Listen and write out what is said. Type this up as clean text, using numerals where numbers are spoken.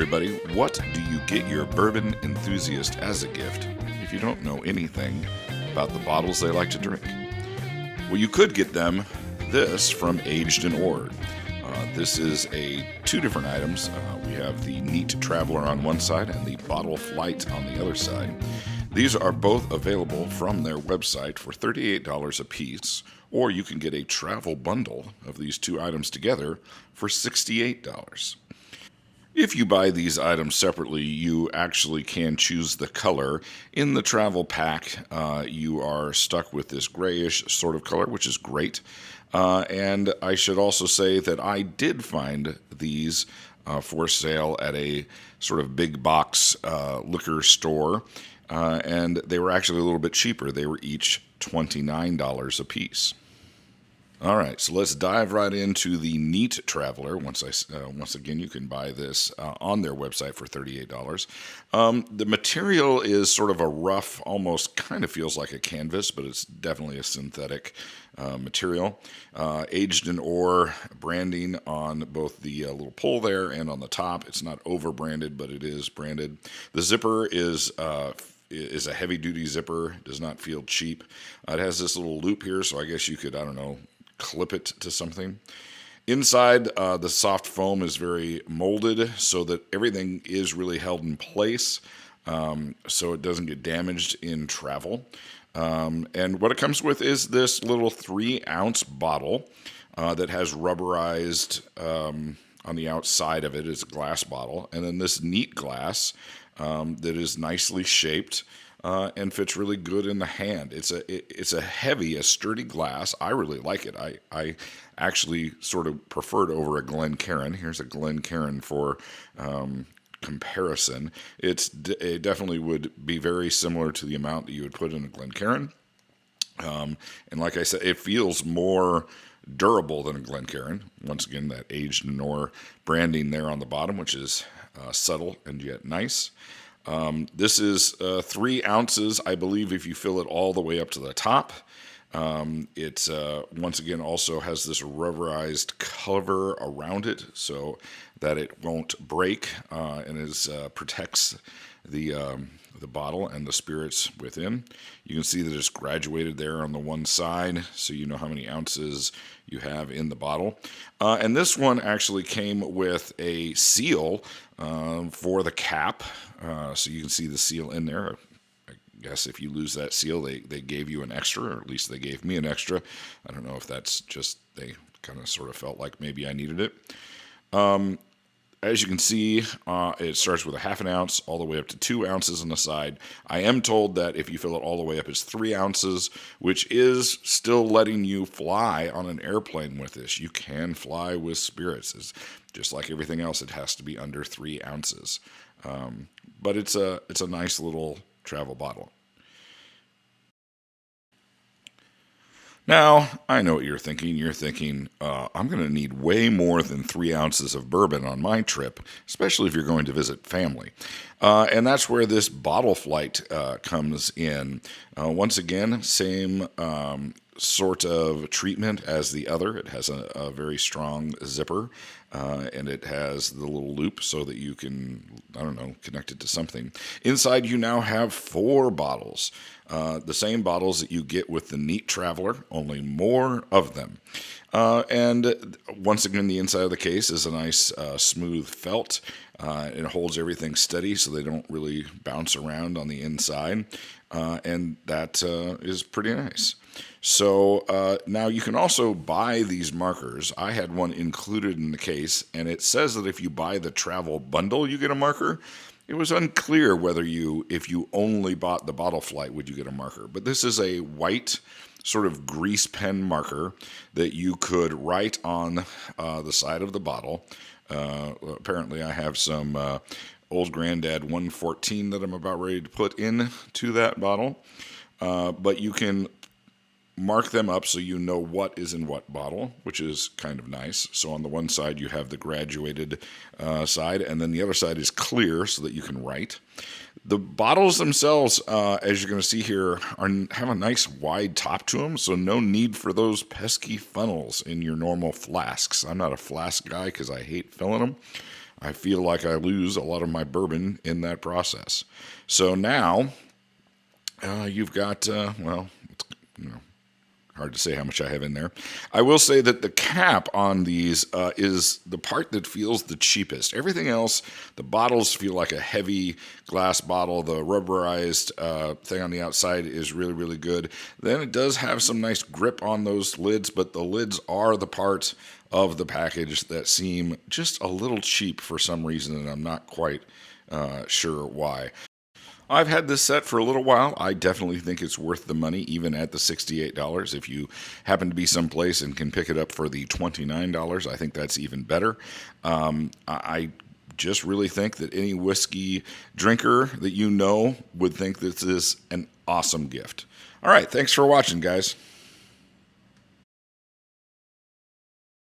everybody. What do you get your bourbon enthusiast as a gift if you don't know anything about the bottles they like to drink? Well, you could get them this from Aged and Ord. This is two different items. We have the Neat Traveler on one side and the Bottle Flight on the other side. These are both available from their website for $38 a piece, or you can get a travel bundle of these two items together for $68. If you buy these items separately, you actually can choose the color. In the travel pack, you are stuck with this grayish sort of color, which is great. And I should also say that I did find these for sale at a sort of big box liquor store, and they were actually a little bit cheaper. They were each $29 a piece. All right, so let's dive right into the Neat Traveler. Once again, you can buy this on their website for $38. The material is sort of a rough, almost kind of feels like a canvas, but it's definitely a synthetic material. Aged in ore branding on both the little pull there and on the top. It's not over branded, but it is branded. The zipper is a heavy-duty zipper. Does not feel cheap. It has this little loop here, so I guess you could, clip it to something. Inside, the soft foam is very molded so that everything is really held in place, so it doesn't get damaged in travel. And what it comes with is this little 3-ounce bottle that has rubberized on the outside of it. It's a glass bottle. And then this neat glass that is nicely shaped and fits really good in the hand. It's a sturdy glass. I really like it. I actually sort of prefer it over a Glencairn. Here's a Glencairn for comparison. It definitely would be very similar to the amount that you would put in a Glencairn. And like I said, it feels more durable than a Glencairn. Once again, that aged Nor branding there on the bottom, which is subtle and yet nice. This is 3 ounces, I believe, if you fill it all the way up to the top. It once again also has this rubberized cover around it so that it won't break and protects the bottle and the spirits within. You can see that it's graduated there on the one side, so you know how many ounces you have in the bottle. And this one actually came with a seal for the cap, so you can see the seal in there. I guess if you lose that seal, they gave you an extra, or at least they gave me an extra. I don't know if that's just they kind of sort of felt like maybe I needed it. As you can see, it starts with a half an ounce all the way up to 2 ounces on the side. I am told that if you fill it all the way up, it's 3 ounces, which is still letting you fly on an airplane with this. You can fly with spirits. It's just like everything else, it has to be under 3 ounces. But it's a nice little travel bottle. Now, I know what you're thinking. You're thinking, I'm going to need way more than 3 ounces of bourbon on my trip, especially if you're going to visit family. And that's where this bottle flight comes in. Once again, same sort of treatment as the other. It has a very strong zipper, and it has the little loop so that you can, connect it to something. Inside, you now have 4 bottles. The same bottles that you get with the Neat Traveler, only more of them. And once again, the inside of the case is a nice smooth felt. It holds everything steady so they don't really bounce around on the inside. And that is pretty nice. So now you can also buy these markers. I had one included in the case, and it says that if you buy the travel bundle, you get a marker. It was unclear whether if you only bought the bottle flight, would you get a marker. But this is a white sort of grease pen marker that you could write on the side of the bottle. Apparently I have some Old Granddad 114 that I'm about ready to put into that bottle. But you can mark them up so you know what is in what bottle, which is kind of nice. So on the one side, you have the graduated side, and then the other side is clear so that you can write. The bottles themselves, as you're going to see here, have a nice wide top to them, so no need for those pesky funnels in your normal flasks. I'm not a flask guy because I hate filling them. I feel like I lose a lot of my bourbon in that process. So now you've got, well, you know, hard to say how much I have in there. I will say that the cap on these is the part that feels the cheapest. Everything else, the bottles feel like a heavy glass bottle. The rubberized thing on the outside is really, really good. Then it does have some nice grip on those lids, but the lids are the part of the package that seem just a little cheap for some reason, and I'm not quite sure why. I've had this set for a little while. I definitely think it's worth the money, even at the $68. If you happen to be someplace and can pick it up for the $29, I think that's even better. I just really think that any whiskey drinker that you know would think this is an awesome gift. All right, thanks for watching, guys.